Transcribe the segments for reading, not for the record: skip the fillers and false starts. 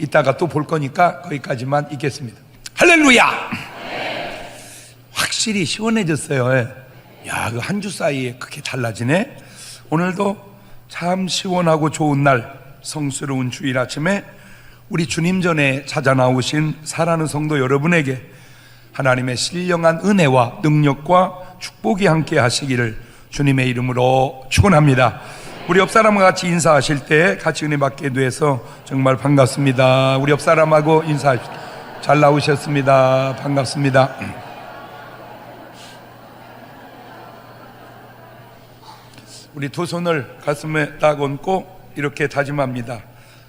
이따가 또 볼 거니까 거기까지만 읽겠습니다. 할렐루야! 확실히 시원해졌어요. 야, 그 한 주 사이에 그렇게 달라지네. 오늘도 참 시원하고 좋은 날, 성스러운 주일 아침에 우리 주님 전에 찾아 나오신 사랑하는 성도 여러분에게 하나님의 신령한 은혜와 능력과 축복이 함께 하시기를 주님의 이름으로 축원합니다. 우리 옆 사람과 같이 인사하실 때 같이 은혜 받게 돼서 정말 반갑습니다. 우리 옆 사람하고 인사하십시오. 잘 나오셨습니다. 반갑습니다. 우리 두 손을 가슴에 딱 얹고 이렇게 다짐합니다.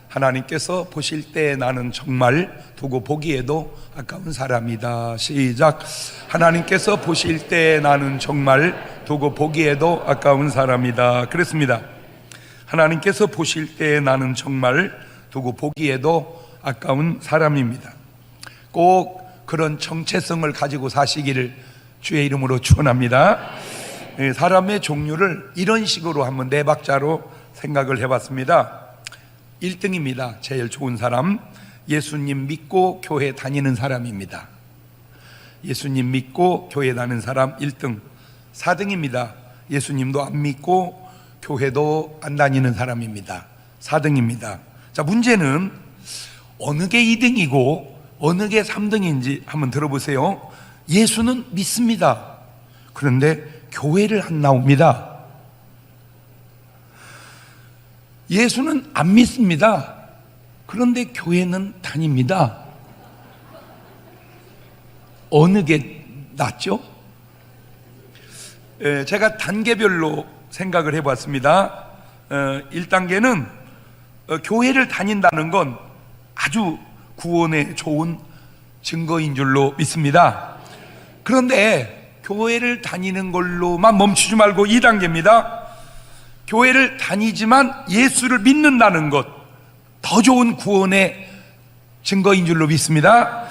하나님께서 보실 때 나는 정말 두고 보기에도 아까운 사람이다. 시작. 하나님께서 보실 때 나는 정말 두고 보기에도 아까운 사람이다. 그렇습니다. 하나님께서 보실 때 나는 정말 두고 보기에도 아까운 사람입니다. 꼭 그런 정체성을 가지고 사시기를 주의 이름으로 축원합니다. 사람의 종류를 이런 식으로 한번 네 박자로 생각을 해봤습니다. 1등입니다. 제일 좋은 사람, 예수님 믿고 교회 다니는 사람입니다. 예수님 믿고 교회 다니는 사람 1등. 4등입니다. 예수님도 안 믿고 교회도 안 다니는 사람입니다. 4등입니다. 자, 문제는 어느 게 2등이고 어느 게 3등인지 한번 들어보세요. 예수는 믿습니다. 그런데 교회를 안 나옵니다. 예수는 안 믿습니다. 그런데 교회는 다닙니다. 어느 게 낫죠? 제가 단계별로 생각을 해봤습니다. 1단계는 교회를 다닌다는 건 아주 구원에 좋은 증거인 줄로 믿습니다. 그런데 교회를 다니는 걸로만 멈추지 말고 2단계입니다. 교회를 다니지만 예수를 믿는다는 것, 더 좋은 구원의 증거인 줄로 믿습니다.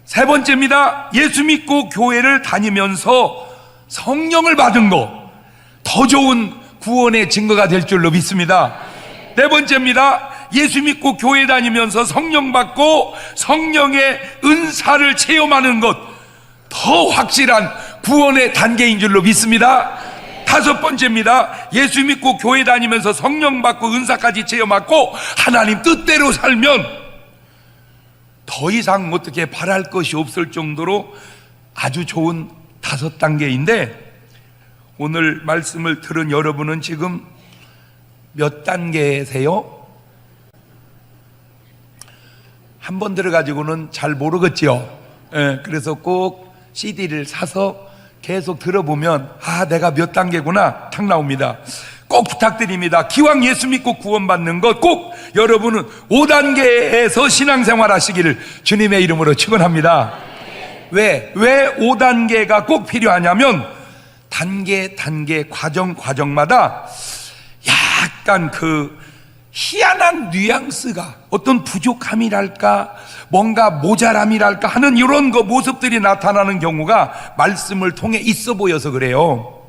3번째입니다. 예수 믿고 교회를 다니면서 성령을 받은 것, 더 좋은 구원의 증거가 될 줄로 믿습니다. 4번째입니다. 예수 믿고 교회 다니면서 성령 받고 성령의 은사를 체험하는 것, 더 확실한 구원의 단계인 줄로 믿습니다. 5번째입니다. 예수 믿고 교회 다니면서 성령 받고 은사까지 체험하고 하나님 뜻대로 살면 더 이상 어떻게 바랄 것이 없을 정도로 아주 좋은 5단계인데, 오늘 말씀을 들은 여러분은 지금 몇 단계세요? 한 번 들어가지고는 잘 모르겠죠. 그래서 꼭 CD를 사서 계속 들어보면 내가 몇 단계구나 탁 나옵니다. 꼭 부탁드립니다. 기왕 예수 믿고 구원받는 것 꼭 여러분은 5단계에서 신앙생활 하시기를 주님의 이름으로 축원합니다. 왜 5단계가 꼭 필요하냐면 단계 과정마다 약간 그 희한한 뉘앙스가, 어떤 부족함이랄까 뭔가 모자람이랄까 하는 이런 그 모습들이 나타나는 경우가 말씀을 통해 있어 보여서 그래요.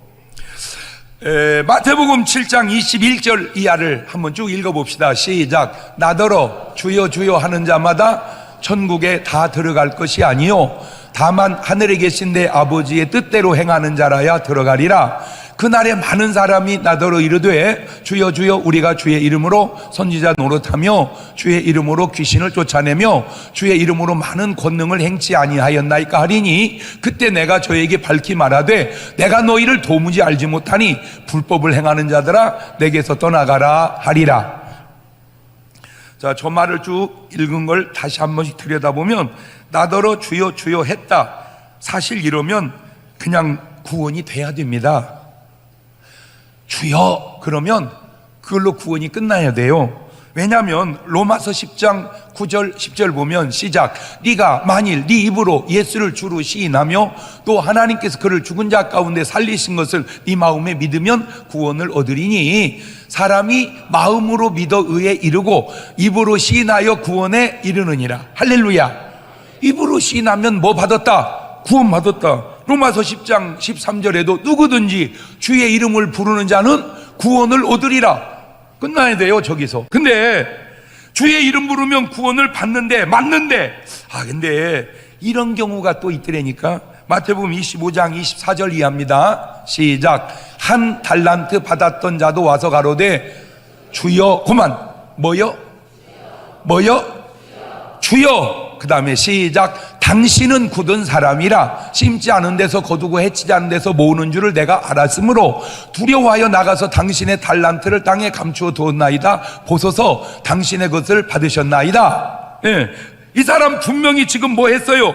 마태복음 7장 21절 이하를 한번 쭉 읽어봅시다. 시작. 나더러 주여 주여 하는 자마다 천국에 다 들어갈 것이 아니요 다만 하늘에 계신 내 아버지의 뜻대로 행하는 자라야 들어가리라. 그날에 많은 사람이 나더러 이르되 주여 주여 우리가 주의 이름으로 선지자 노릇하며 주의 이름으로 귀신을 쫓아내며 주의 이름으로 많은 권능을 행치 아니하였나이까 하리니 그때 내가 저에게 밝히 말하되 내가 너희를 도무지 알지 못하니 불법을 행하는 자들아 내게서 떠나가라 하리라. 자, 저 말을 쭉 읽은 걸 다시 한 번씩 들여다보면 나더러 주여 주여 했다. 사실 이러면 그냥 구원이 돼야 됩니다. 주여 그러면 그걸로 구원이 끝나야 돼요. 왜냐하면 로마서 10장 9절 10절 보면 시작. 네가 만일 네 입으로 예수를 주로 시인하며 또 하나님께서 그를 죽은 자 가운데 살리신 것을 네 마음에 믿으면 구원을 얻으리니 사람이 마음으로 믿어 의에 이르고 입으로 시인하여 구원에 이르느니라. 할렐루야. 입으로 시인하면 뭐 받았다? 구원 받았다. 로마서 10장 13절에도 누구든지 주의 이름을 부르는 자는 구원을 얻으리라. 끝나야 돼요, 저기서. 근데 주의 이름 부르면 구원을 받는데 맞는데 근데 이런 경우가 또 있더라니까. 마태복음 25장 24절 이하입니다. 시작. 한 달란트 받았던 자도 와서 가로되 주여. 그만. 뭐요? 주여. 그 다음에 시작. 당신은 굳은 사람이라 심지 않은 데서 거두고 해치지 않은 데서 모으는 줄을 내가 알았으므로 두려워하여 나가서 당신의 달란트를 땅에 감추어 두었나이다. 보소서 당신의 것을 받으셨나이다. 이 사람 분명히 지금 뭐 했어요?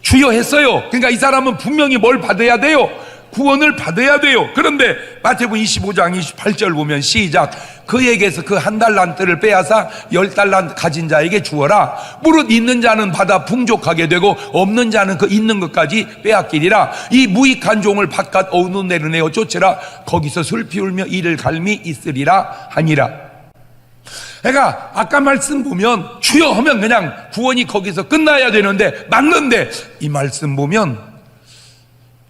주여 했어요. 그러니까 이 사람은 분명히 뭘 받아야 돼요? 구원을 받아야 돼요. 그런데 마태복음 25장 28절 보면 시작. 그에게서 그 한 달란트를 빼앗아 10달란트 가진 자에게 주어라. 무릇 있는 자는 받아 풍족하게 되고 없는 자는 그 있는 것까지 빼앗기리라. 이 무익한 종을 바깥 어느 내려내어 쫓으라. 거기서 슬피 울며 이를 갈미 있으리라 하니라. 그러니까 아까 말씀 보면 주여 하면 그냥 구원이 거기서 끝나야 되는데 맞는데 이 말씀 보면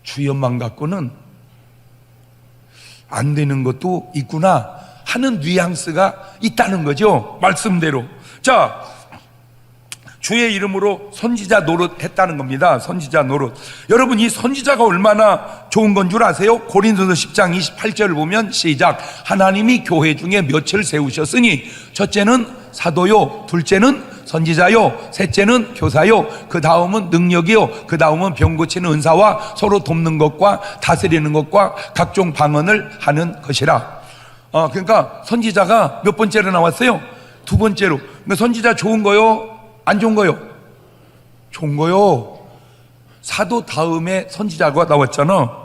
주여만 갖고는 안 되는 것도 있구나 하는 뉘앙스가 있다는 거죠. 말씀대로. 자, 주의 이름으로 선지자 노릇 했다는 겁니다. 선지자 노릇. 여러분, 이 선지자가 얼마나 좋은 건 줄 아세요? 고린도서 10장 28절을 보면 시작. 하나님이 교회 중에 몇을 세우셨으니 첫째는 사도요, 둘째는 선지자요, 셋째는 교사요, 그 다음은 능력이요, 그 다음은 병 고치는 은사와 서로 돕는 것과 다스리는 것과 각종 방언을 하는 것이라. 그러니까 선지자가 몇 번째로 나왔어요? 두 번째로. 그러니까 선지자 좋은 거요? 안 좋은 거요? 좋은 거요. 사도 다음에 선지자가 나왔잖아.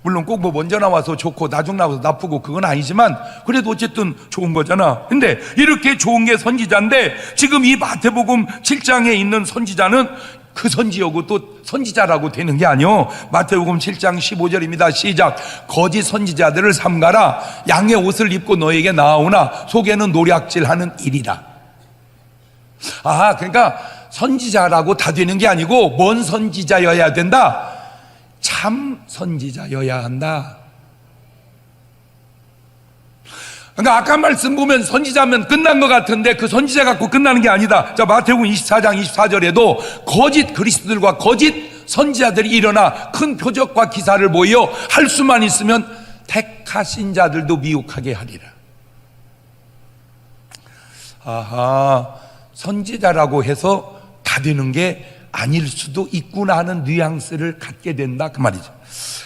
물론 꼭 뭐 먼저 나와서 좋고 나중 나와서 나쁘고 그건 아니지만 그래도 어쨌든 좋은 거잖아. 근데 이렇게 좋은 게 선지자인데 지금 이 마태복음 7장에 있는 선지자는 그 선지여고 또 선지자라고 되는 게 아니요. 마태복음 7장 15절입니다. 시작. 거짓 선지자들을 삼가라. 양의 옷을 입고 너에게 나아오나 속에는 노략질하는 일이라. 그러니까 선지자라고 다 되는 게 아니고 뭔 선지자여야 된다? 참 선지자여야 한다. 그러니까 아까 말씀 보면 선지자면 끝난 것 같은데 그 선지자 갖고 끝나는 게 아니다. 자, 마태복음 24장 24절에도 거짓 그리스도들과 거짓 선지자들이 일어나 큰 표적과 기사를 보여 할 수만 있으면 택하신 자들도 미혹하게 하리라. 선지자라고 해서 다 되는 게 아닐 수도 있구나 하는 뉘앙스를 갖게 된다 그 말이죠.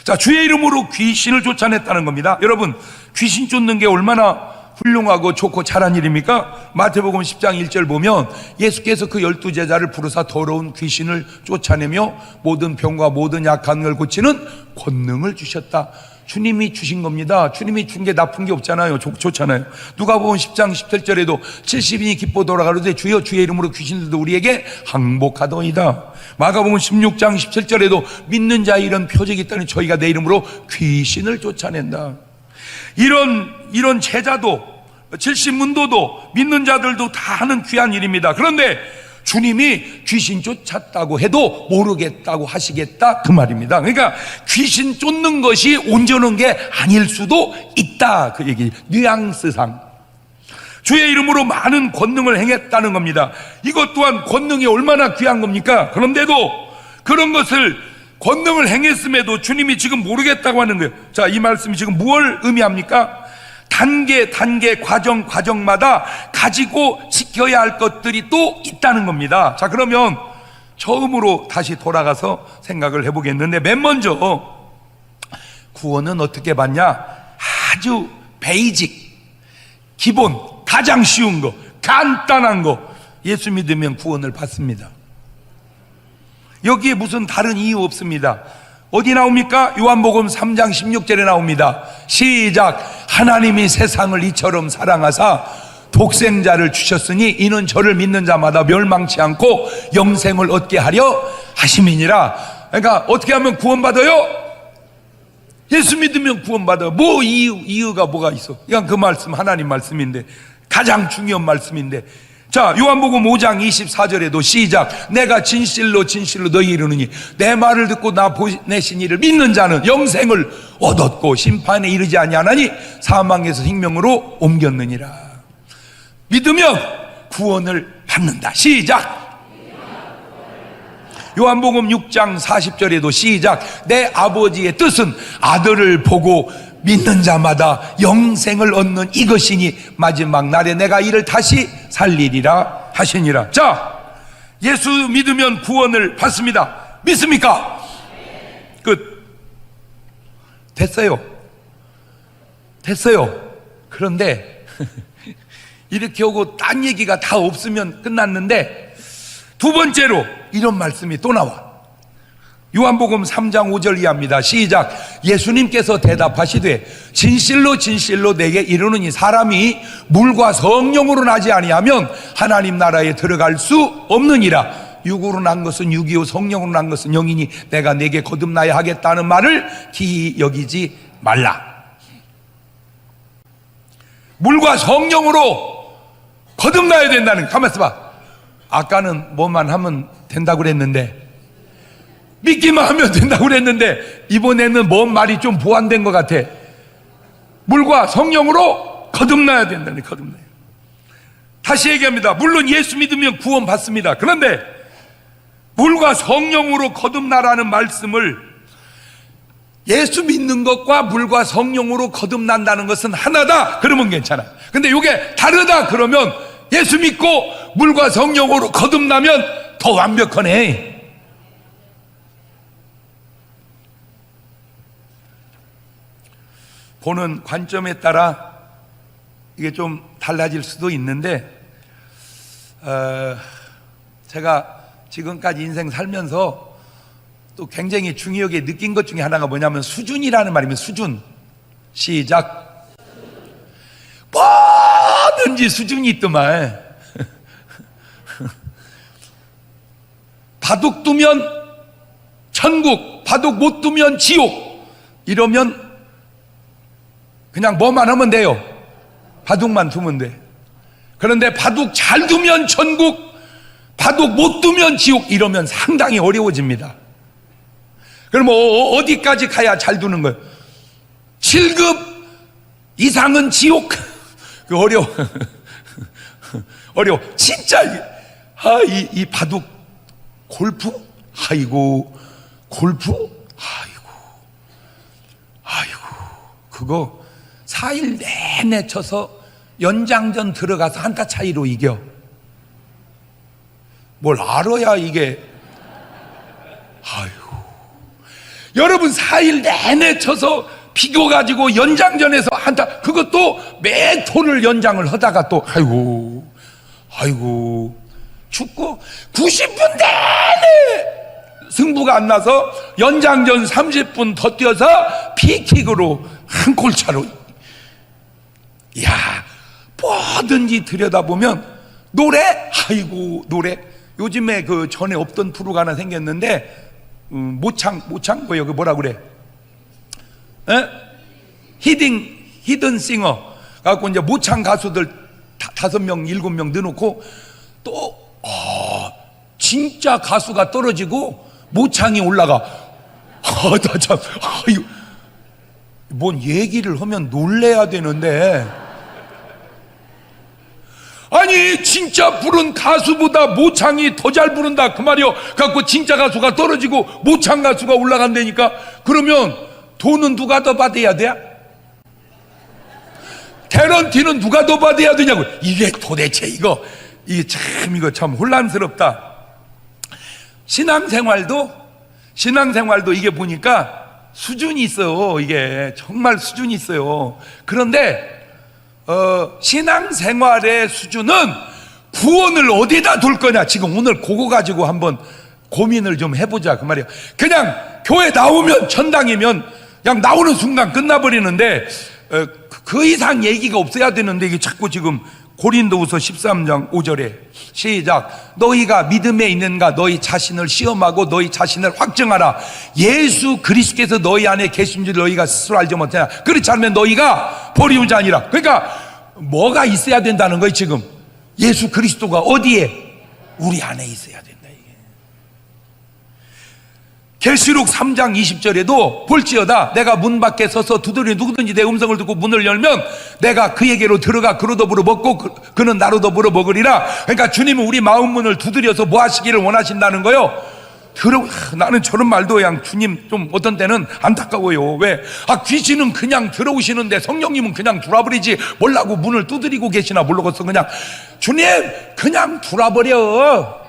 자, 주의 이름으로 귀신을 쫓아냈다는 겁니다. 여러분, 귀신 쫓는 게 얼마나 훌륭하고 좋고 잘한 일입니까? 마태복음 10장 1절 보면 예수께서 그 12제자를 부르사 더러운 귀신을 쫓아내며 모든 병과 모든 약한 걸 고치는 권능을 주셨다. 주님이 주신 겁니다. 주님이 준 게 나쁜 게 없잖아요. 좋잖아요. 누가복음 10장 17절에도 70인이 기뻐 돌아가로되 주여 주의 이름으로 귀신들도 우리에게 항복하더이다. 마가복음 16장 17절에도 믿는 자의 이런 표적이 있다니 저희가 내 이름으로 귀신을 쫓아낸다. 이런 제자도 70문도도 믿는 자들도 다 하는 귀한 일입니다. 그런데 주님이 귀신 쫓았다고 해도 모르겠다고 하시겠다 그 말입니다. 그러니까 귀신 쫓는 것이 온전한 게 아닐 수도 있다 그 얘기. 뉘앙스상 주의 이름으로 많은 권능을 행했다는 겁니다. 이것 또한 권능이 얼마나 귀한 겁니까? 그런데도 그런 것을 권능을 행했음에도 주님이 지금 모르겠다고 하는 거예요. 자, 이 말씀이 지금 무엇을 의미합니까? 단계 과정마다 가지고 지켜야 할 것들이 또 있다는 겁니다. 자, 그러면 처음으로 다시 돌아가서 생각을 해보겠는데 맨 먼저 구원은 어떻게 받냐? 아주 베이직, 기본, 가장 쉬운 거, 간단한 거 예수 믿으면 구원을 받습니다. 여기에 무슨 다른 이유 없습니다. 어디 나옵니까? 요한복음 3장 16절에 나옵니다. 시작. 하나님이 세상을 이처럼 사랑하사 독생자를 주셨으니 이는 저를 믿는 자마다 멸망치 않고 영생을 얻게 하려 하심이니라. 그러니까 어떻게 하면 구원받아요? 예수 믿으면 구원받아요. 뭐 이유가 뭐가 있어? 그냥 그 말씀 하나님 말씀인데 가장 중요한 말씀인데. 자, 요한복음 5장 24절에도 시작. 내가 진실로 너희 이르느니 내 말을 듣고 나 보내신 이를 믿는 자는 영생을 얻었고 심판에 이르지 아니하나니 사망에서 생명으로 옮겼느니라. 믿으면 구원을 받는다. 시작. 요한복음 6장 40절에도 시작. 내 아버지의 뜻은 아들을 보고 믿는 자마다 영생을 얻는 이것이니 마지막 날에 내가 이를 다시 살리리라 하시니라. 자, 예수 믿으면 구원을 받습니다. 믿습니까? 끝. 됐어요. 그런데 이렇게 오고 딴 얘기가 다 없으면 끝났는데, 두 번째로 이런 말씀이 또 나와. 요한복음 3장 5절 이하입니다. 시작. 예수님께서 대답하시되 진실로 진실로 내게 이르노니 사람이 물과 성령으로 나지 아니하면 하나님 나라에 들어갈 수 없느니라. 육으로 난 것은 육이요 성령으로 난 것은 영이니 내가 내게 거듭나야 하겠다는 말을 기이 여기지 말라. 물과 성령으로 거듭나야 된다는. 가만 있어봐. 아까는 뭐만 하면 된다고 그랬는데, 믿기만 하면 된다고 그랬는데, 이번에는 뭔 말이 좀 보완된 것 같아. 물과 성령으로 거듭나야 된다니. 거듭나요. 다시 얘기합니다. 물론 예수 믿으면 구원 받습니다. 그런데 물과 성령으로 거듭나라는 말씀을, 예수 믿는 것과 물과 성령으로 거듭난다는 것은 하나다 그러면 괜찮아. 근데 이게 다르다 그러면 예수 믿고 물과 성령으로 거듭나면 더 완벽하네. 보는 관점에 따라 이게 좀 달라질 수도 있는데, 제가 지금까지 인생 살면서 또 굉장히 중요하게 느낀 것 중에 하나가 뭐냐면 수준이라는 말입니다. 수준. 시작. 뭐든지 수준이 있더만. 바둑 두면 천국, 바둑 못 두면 지옥. 이러면 그냥 뭐만 하면 돼요. 바둑만 두면 돼. 그런데 바둑 잘 두면 천국, 바둑 못 두면 지옥. 이러면 상당히 어려워집니다. 그럼 어디까지 가야 잘 두는 거예요? 7급 이상은 지옥. 어려워. 어려워. 진짜. 이 바둑 골프? 아이고. 골프? 아이고. 그거 4일 내내 쳐서 연장전 들어가서 한타 차이로 이겨. 뭘 알아야 이게. 아이고. 여러분 4일 내내 쳐서 비교가지고 연장전에서 한타, 그것도 매 토를 연장을 하다가 또 아이고 축구 90분 내내 승부가 안 나서 연장전 30분 더 뛰어서 피킥으로 한 골 차로. 이야, 뭐든지 들여다보면 노래, 노래. 요즘에 그 전에 없던 프로가 하나 생겼는데, 모창 뭐예요? 그 뭐라 그래? 히든 싱어. 갖고 이제 모창 가수들 5명, 7명 넣어놓고 또 진짜 가수가 떨어지고 모창이 올라가. 나 참, 뭔 얘기를 하면 놀래야 되는데. 아니 진짜 부른 가수보다 모창이 더 잘 부른다 그 말이요. 갖고 진짜 가수가 떨어지고 모창 가수가 올라간다니까. 그러면 돈은 누가 더 받아야 돼? 개런티는 누가 더 받아야 되냐고. 이게 도대체 이거 참 혼란스럽다. 신앙생활도 이게 보니까 수준이 있어요. 이게 정말 수준이 있어요. 그런데 신앙생활의 수준은 구원을 어디다 둘 거냐. 지금 오늘 그거 가지고 한번 고민을 좀 해보자 그 말이야. 그냥 교회 나오면 천당이면 그냥 나오는 순간 끝나버리는데, 그 이상 얘기가 없어야 되는데, 이게 자꾸 지금 고린도후서 13장 5절에 시작. 너희가 믿음에 있는가 너희 자신을 시험하고 너희 자신을 확증하라. 예수 그리스도께서 너희 안에 계신 줄 너희가 스스로 알지 못하냐. 그렇지 않으면 너희가 버리운 자 아니라. 그러니까 뭐가 있어야 된다는 거예요. 지금 예수 그리스도가 어디에? 우리 안에 있어야 된다. 이게 계시록 3장 20절에도 볼지어다 내가 문 밖에 서서 두드리니 누구든지 내 음성을 듣고 문을 열면 내가 그에게로 들어가 그로 더불어 먹고 그는 나로 더불어 먹으리라. 그러니까 주님은 우리 마음 문을 두드려서 뭐 하시기를 원하신다는 거요. 나는 저런 말도 그냥 주님 좀 어떤 때는 안타까워요. 왜? 귀신은 그냥 들어오시는데 성령님은 그냥 돌아버리지 뭐라고 문을 두드리고 계시나 모르겠어. 그냥 주님 그냥 돌아버려.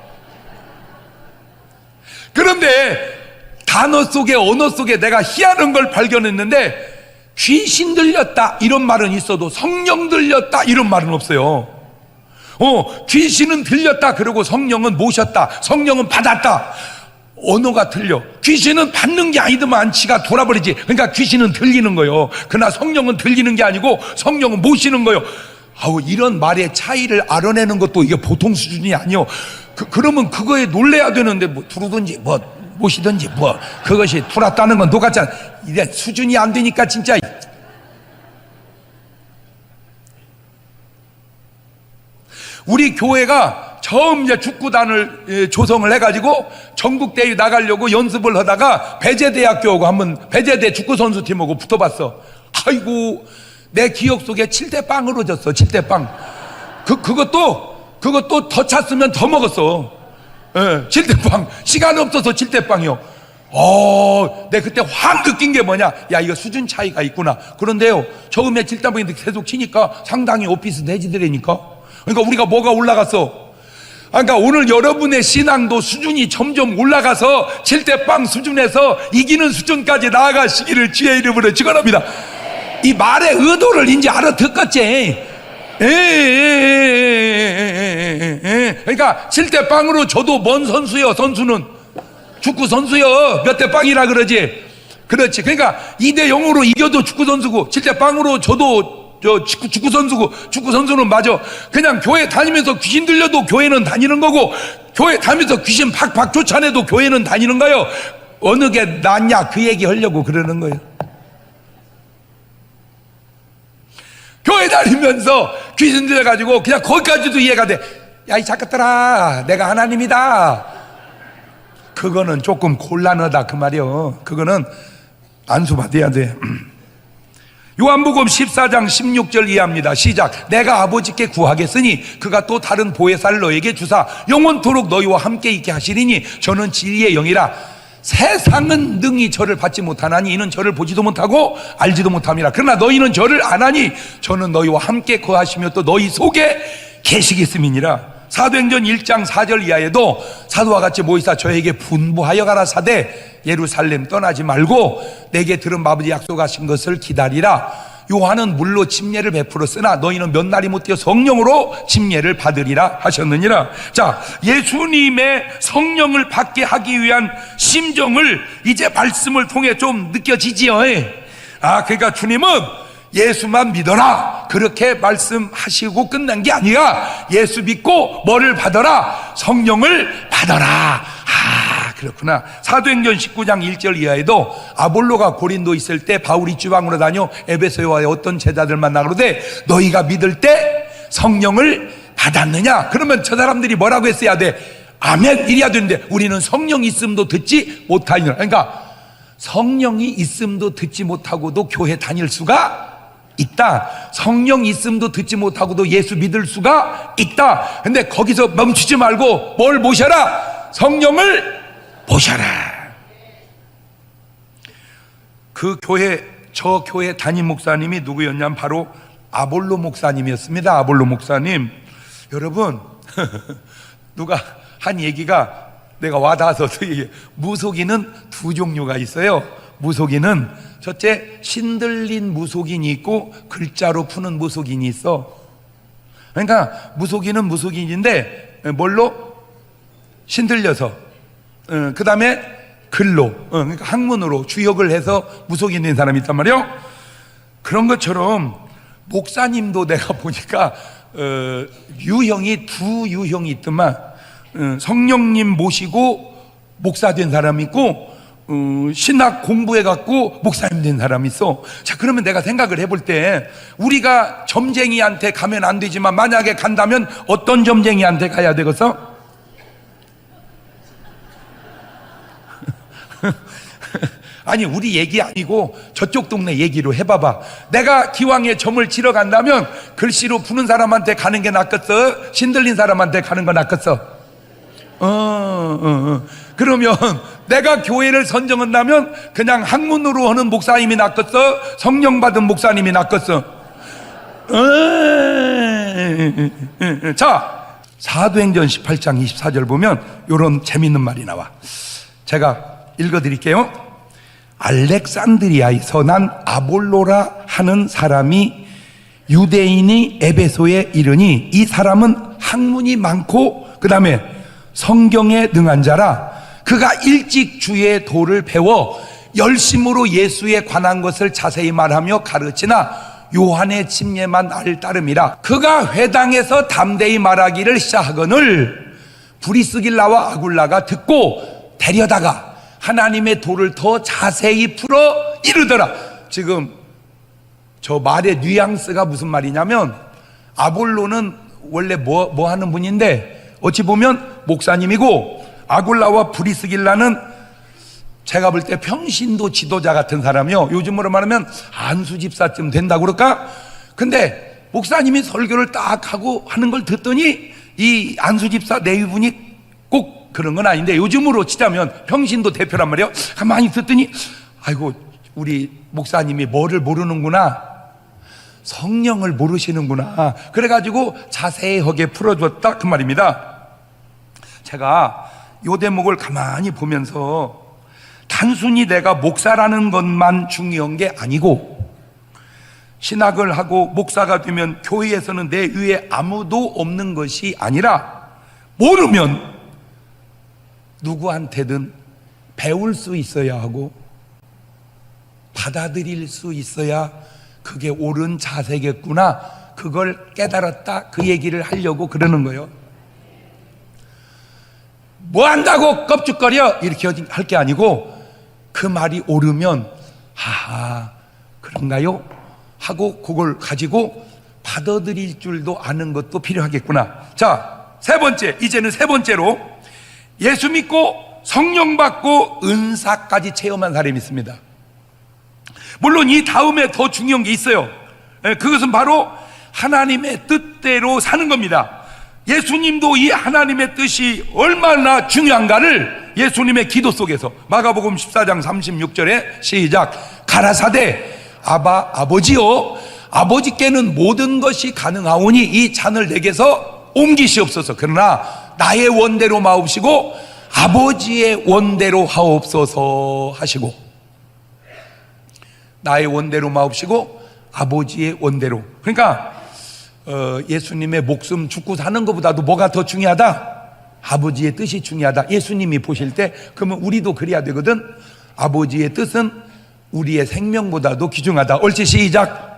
그런데 단어 속에 언어 속에 내가 희한한 걸 발견했는데 귀신 들렸다 이런 말은 있어도 성령 들렸다 이런 말은 없어요. 귀신은 들렸다 그러고 성령은 모셨다, 성령은 받았다. 언어가 틀려. 귀신은 받는 게 아니더만 지가 돌아버리지. 그러니까 귀신은 들리는 거예요. 그러나 성령은 들리는 게 아니고 성령은 모시는 거예요. 이런 말의 차이를 알아내는 것도 이게 보통 수준이 아니요. 그러면 그거에 놀래야 되는데 뭐 두르든지 뭐 모시든지 뭐 그것이 돌았다는 건 똑같잖아. 이제 수준이 안 되니까 진짜. 우리 교회가 처음 이제 축구단을 조성을 해가지고 전국대회 나가려고 연습을 하다가 배제대학교하고 한번 배제대 축구선수팀하고 붙어봤어. 아이고 내 기억 속에 7대0으로 졌어. 7대0. 그것도 더 찼으면 더 먹었어. 7대0. 시간 없어서 7대0이요. 내 그때 확 느낀 게 뭐냐, 야 이거 수준 차이가 있구나. 그런데요 처음에 7대0인데 계속 치니까 상당히 오피스 내지더라니까. 그러니까 우리가 뭐가 올라갔어. 그러니까 오늘 여러분의 신앙도 수준이 점점 올라가서 7대0 수준에서 이기는 수준까지 나아가시기를 주의 이름으로 축원합니다. 이 말의 의도를 이제 알아듣겠지. 그러니까 7대0으로 저도 뭔 선수요. 선수는 축구 선수요. 몇 대 0이라 그러지. 그렇지. 그러니까 2대0으로 이겨도 축구 선수고 7대0으로 저도 축구 선수고 축구 선수는 맞아. 그냥 교회 다니면서 귀신 들려도 교회는 다니는 거고 교회 다니면서 귀신 팍팍 쫓아내도 교회는 다니는 거예요. 어느 게 낫냐 그 얘기 하려고 그러는 거예요. 교회 다니면서 귀신 들려가지고 그냥 거기까지도 이해가 돼. 야 이 작것들아 내가 하나님이다. 그거는 조금 곤란하다 그 말이요. 그거는 안수받아야 돼. 요한복음 14장 16절 이해합니다. 시작. 내가 아버지께 구하겠으니 그가 또 다른 보혜사를 너에게 주사 영원토록 너희와 함께 있게 하시리니 저는 진리의 영이라. 세상은 능히 저를 받지 못하나니 이는 저를 보지도 못하고 알지도 못함이라. 그러나 너희는 저를 아나니 저는 너희와 함께 거하시며 또 너희 속에 계시겠음이니라. 사도행전 1장 4절 이하에도 사도와 같이 모이사 저에게 분부하여 가라사대 예루살렘 떠나지 말고 내게 들은 아버지 약속하신 것을 기다리라. 요한은 물로 침례를 베풀었으나 너희는 몇 날이 못 되어 성령으로 침례를 받으리라 하셨느니라. 자, 예수님의 성령을 받게 하기 위한 심정을 이제 말씀을 통해 좀 느껴지지요. 그러니까 주님은 예수만 믿어라 그렇게 말씀하시고 끝난 게 아니라 예수 믿고 뭐를 받아라? 성령을 받아라. 그렇구나. 사도행전 19장 1절 이하에도 아볼로가 고린도 있을 때 바울이 주방으로 다녀 에베소에 어떤 제자들 만나그러되 너희가 믿을 때 성령을 받았느냐? 그러면 저 사람들이 뭐라고 했어야 돼? 아멘 이래야 되는데 우리는 성령 있음도 듣지 못하니라. 그러니까 성령이 있음도 듣지 못하고도 교회 다닐 수가 있다. 성령 있음도 듣지 못하고도 예수 믿을 수가 있다. 근데 거기서 멈추지 말고 뭘 모셔라? 성령을 모셔라. 저 교회 담임 목사님이 누구였냐면 바로 아볼로 목사님이었습니다. 아볼로 목사님. 여러분 누가 한 얘기가 내가 와닿아서 무속인은 두 종류가 있어요. 무속인은 첫째 신들린 무속인이 있고 글자로 푸는 무속인이 있어. 그러니까 무속인은 무속인인데 뭘로? 신들려서 그 다음에 글로 그러니까 학문으로 주역을 해서 무속인 된 사람이 있단 말이에요. 그런 것처럼 목사님도 내가 보니까 유형이 두 유형이 있더만 성령님 모시고 목사 된 사람이 있고 신학 공부해갖고 목사님 된 사람이 있어. 자, 그러면 내가 생각을 해볼 때 우리가 점쟁이한테 가면 안 되지만 만약에 간다면 어떤 점쟁이한테 가야 되겠어? 아니 우리 얘기 아니고 저쪽 동네 얘기로 해봐봐. 내가 기왕에 점을 치러 간다면 글씨로 푸는 사람한테 가는 게 낫겠어? 신들린 사람한테 가는 거 낫겠어? 그러면 내가 교회를 선정한다면 그냥 학문으로 하는 목사님이 낫겠어? 성령 받은 목사님이 낫겠어? 자, 사도행전 18장 24절 보면 이런 재밌는 말이 나와. 제가 읽어드릴게요. 알렉산드리아에서 난 아볼로라 하는 사람이 유대인이 에베소에 이르니 이 사람은 학문이 많고 그 다음에 성경에 능한 자라. 그가 일찍 주의 도를 배워 열심으로 예수에 관한 것을 자세히 말하며 가르치나 요한의 침례만 알 따름이라. 그가 회당에서 담대히 말하기를 시작하거늘 브리스길라와 아굴라가 듣고 데려다가 하나님의 도를 더 자세히 풀어 이르더라. 지금 저 말의 뉘앙스가 무슨 말이냐면, 아볼로는 원래 뭐 하는 분인데 어찌 보면 목사님이고, 아굴라와 브리스길라는 제가 볼 때 평신도 지도자 같은 사람이요. 요즘으로 말하면 안수 집사쯤 된다고 그럴까? 근데 목사님이 설교를 딱 하고 하는 걸 듣더니 이 안수 집사 내위분이 꼭 그런 건 아닌데 요즘으로 치자면 평신도 대표란 말이에요. 가만히 듣더니 아이고 우리 목사님이 뭐를 모르는구나, 성령을 모르시는구나. 그래가지고 자세하게 풀어줬다 그 말입니다. 제가 요 대목을 가만히 보면서 단순히 내가 목사라는 것만 중요한 게 아니고, 신학을 하고 목사가 되면 교회에서는 내 위에 아무도 없는 것이 아니라 모르면 누구한테든 배울 수 있어야 하고 받아들일 수 있어야 그게 옳은 자세겠구나, 그걸 깨달았다, 그 얘기를 하려고 그러는 거예요. 뭐 한다고 껍죽거려 이렇게 할 게 아니고, 그 말이 옳으면 하하 그런가요? 하고 그걸 가지고 받아들일 줄도 아는 것도 필요하겠구나. 자, 세 번째, 이제는 세 번째로 예수 믿고 성령 받고 은사까지 체험한 사람이 있습니다. 물론 이 다음에 더 중요한 게 있어요. 그것은 바로 하나님의 뜻대로 사는 겁니다. 예수님도 이 하나님의 뜻이 얼마나 중요한가를 예수님의 기도 속에서 마가복음 14장 36절에 시작. 가라사대 아버지여, 아버지께는 모든 것이 가능하오니 이 잔을 내게서 옮기시옵소서. 그러나 나의 원대로 마옵시고 아버지의 원대로 하옵소서 하시고, 나의 원대로 마옵시고 아버지의 원대로. 그러니까 예수님의 목숨 죽고 사는 것보다도 뭐가 더 중요하다? 아버지의 뜻이 중요하다. 예수님이 보실 때 그러면 우리도 그래야 되거든. 아버지의 뜻은 우리의 생명보다도 귀중하다. 옳지, 시작.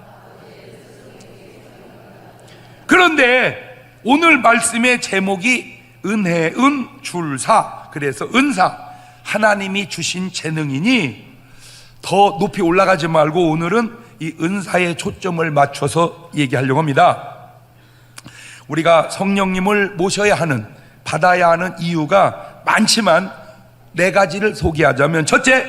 그런데 오늘 말씀의 제목이 은혜은 줄사, 그래서 은사, 하나님이 주신 재능이니 더 높이 올라가지 말고 오늘은 이 은사에 초점을 맞춰서 얘기하려고 합니다. 우리가 성령님을 모셔야 하는, 받아야 하는 이유가 많지만 네 가지를 소개하자면, 첫째,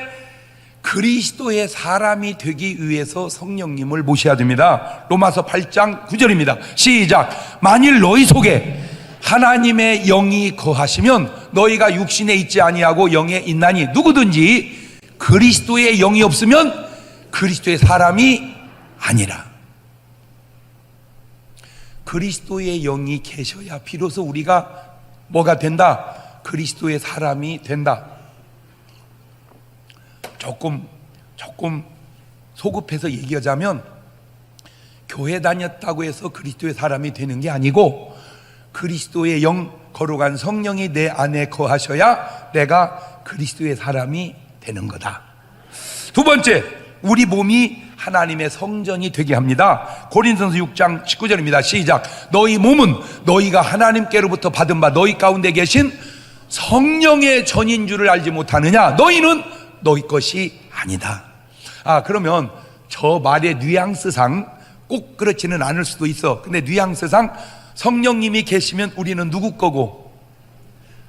그리스도의 사람이 되기 위해서 성령님을 모셔야 됩니다. 로마서 8장 9절입니다 시작. 만일 너희 속에 하나님의 영이 거하시면 너희가 육신에 있지 아니하고 영에 있나니, 누구든지 그리스도의 영이 없으면 그리스도의 사람이 아니라. 그리스도의 영이 계셔야 비로소 우리가 뭐가 된다? 그리스도의 사람이 된다. 조금 소급해서 얘기하자면, 교회 다녔다고 해서 그리스도의 사람이 되는 게 아니고, 그리스도의 영, 거룩한 성령이 내 안에 거하셔야 내가 그리스도의 사람이 되는 거다. 두 번째, 우리 몸이 하나님의 성전이 되게 합니다. 고린도전서 6장 19절입니다 시작. 너희 몸은 너희가 하나님께로부터 받은 바 너희 가운데 계신 성령의 전인 줄을 알지 못하느냐? 너희는 너희 것이 아니다. 그러면 저 말의 뉘앙스상 꼭 그렇지는 않을 수도 있어. 근데 뉘앙스상 성령님이 계시면 우리는 누구 거고?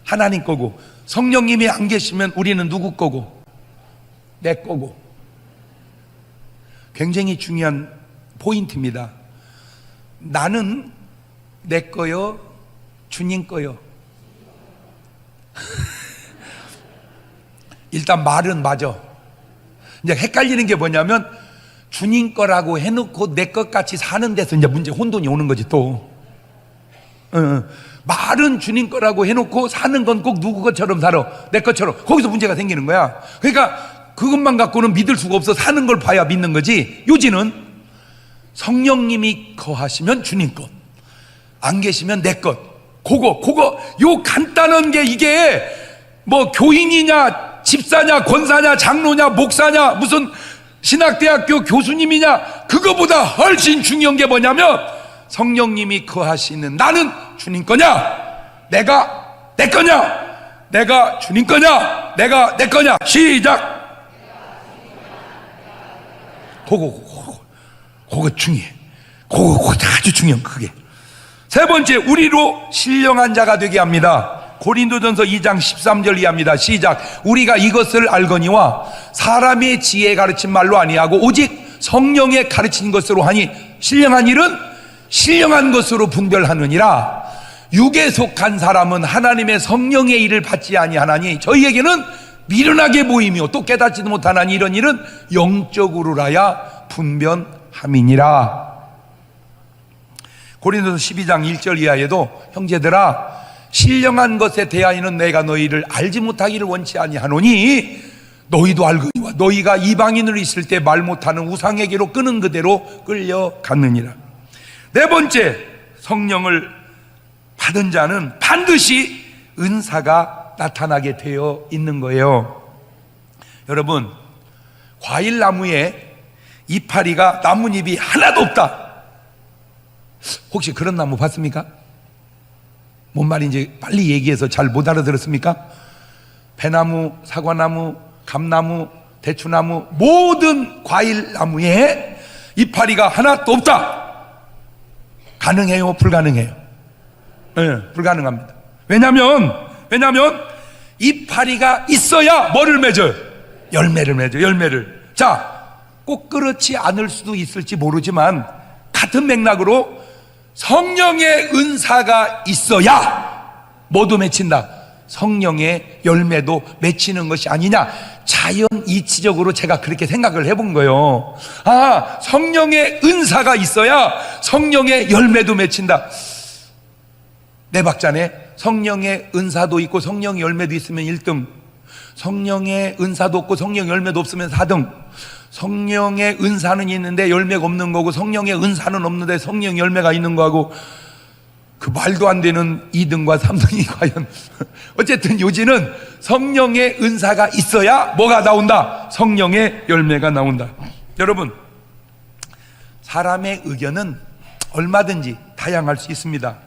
하나님 거고. 성령님이 안 계시면 우리는 누구 거고? 내 거고. 굉장히 중요한 포인트입니다. 나는 내 거요, 주님 거요. 일단 말은 맞아. 이제 헷갈리는 게 뭐냐면 주님 거라고 해놓고 내 것 같이 사는 데서 이제 문제 혼돈이 오는 거지 또. 말은 주님 거라고 해놓고 사는 건 꼭 누구 것처럼 살아, 내 것처럼. 거기서 문제가 생기는 거야. 그러니까 그것만 갖고는 믿을 수가 없어. 사는 걸 봐야 믿는 거지. 요지는 성령님이 거하시면 주님 것, 안 계시면 내 것. 그거 요 간단한 게 이게 뭐 교인이냐 집사냐 권사냐 장로냐 목사냐 무슨 신학대학교 교수님이냐 그거보다 훨씬 중요한 게 뭐냐면 성령님이 거하시는 나는 주님 거냐, 내가 내 거냐, 내가 주님 거냐, 내가 내 거냐. 시작. 그거 중요해. 그거 아주 중요한 그게. 세 번째, 우리로 신령한 자가 되게 합니다. 고린도전서 2장 13절 이하입니다. 시작. 우리가 이것을 알거니와 사람의 지혜에 가르친 말로 아니하고 오직 성령의 가르친 것으로 하니 신령한 일은 신령한 것으로 분별하느니라. 육에 속한 사람은 하나님의 성령의 일을 받지 아니하나니 저희에게는 미련하게 보이며 또 깨닫지도 못하나니 이런 일은 영적으로라야 분별함이니라. 고린도서 12장 1절 이하에도 형제들아 신령한 것에 대하여는 내가 너희를 알지 못하기를 원치 아니하노니 너희도 알거니와 너희가 이방인으로 있을 때 말 못하는 우상에게로 끄는 그대로 끌려갔느니라. 네 번째, 성령을 받은 자는 반드시 은사가 나타나게 되어 있는 거예요. 여러분, 과일나무에 이파리가 나뭇잎이 하나도 없다. 혹시 그런 나무 봤습니까? 뭔 말인지 빨리 얘기해서 잘 못 알아들었습니까? 배나무, 사과나무, 감나무, 대추나무 모든 과일나무에 이파리가 하나도 없다. 가능해요? 불가능해요? 네, 불가능합니다. 왜냐하면 이파리가 있어야 뭐를 맺어요? 열매를 맺어요. 열매를. 자, 꼭 그렇지 않을 수도 있을지 모르지만 같은 맥락으로 성령의 은사가 있어야 뭐도 맺힌다. 성령의 열매도 맺히는 것이 아니냐. 자연 이치적으로 제가 그렇게 생각을 해본 거예요. 아, 성령의 은사가 있어야 성령의 열매도 맺힌다. 네 박자네. 성령의 은사도 있고 성령의 열매도 있으면 1등, 성령의 은사도 없고 성령의 열매도 없으면 4등. 성령의 은사는 있는데 열매가 없는 거고 성령의 은사는 없는데 성령 열매가 있는 거하고 그 말도 안 되는 2등과 3등이 과연. 어쨌든 요지는 성령의 은사가 있어야 뭐가 나온다? 성령의 열매가 나온다. 여러분, 사람의 의견은 얼마든지 다양할 수 있습니다.